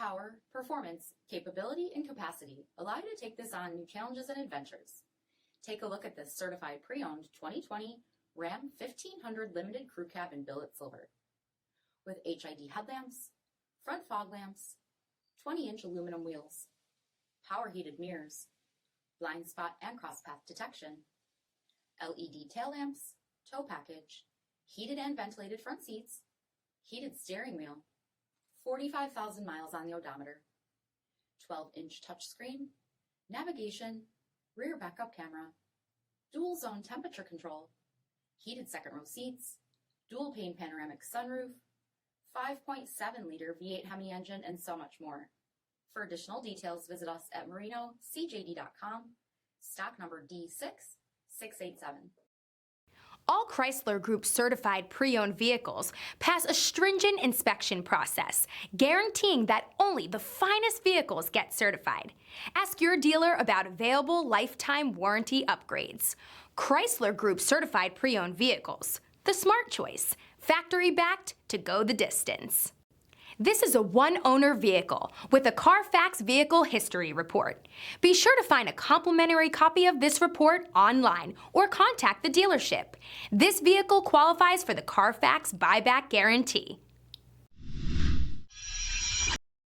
Power, performance, capability, and capacity allow you to take this on new challenges and adventures. Take a look at this certified pre-owned 2020 Ram 1500 Limited Crew Cab in billet silver. With HID headlamps, front fog lamps, 20-inch aluminum wheels, power heated mirrors, blind spot and crosspath detection, LED tail lamps, tow package, heated and ventilated front seats, heated steering wheel, 45,000 miles on the odometer, 12-inch touchscreen, navigation, rear backup camera, dual zone temperature control, heated second row seats, dual pane panoramic sunroof, 5.7-liter V8 HEMI engine, and so much more. For additional details, visit us at marinocjd.com, stock number D6687. All Chrysler Group certified pre-owned vehicles pass a stringent inspection process, guaranteeing that only the finest vehicles get certified. Ask your dealer about available lifetime warranty upgrades. Chrysler Group certified pre-owned vehicles, the smart choice, factory-backed to go the distance. This is a one-owner vehicle with a CARFAX vehicle history report. Be sure to find a complimentary copy of this report online or contact the dealership. This vehicle qualifies for the CARFAX buyback guarantee.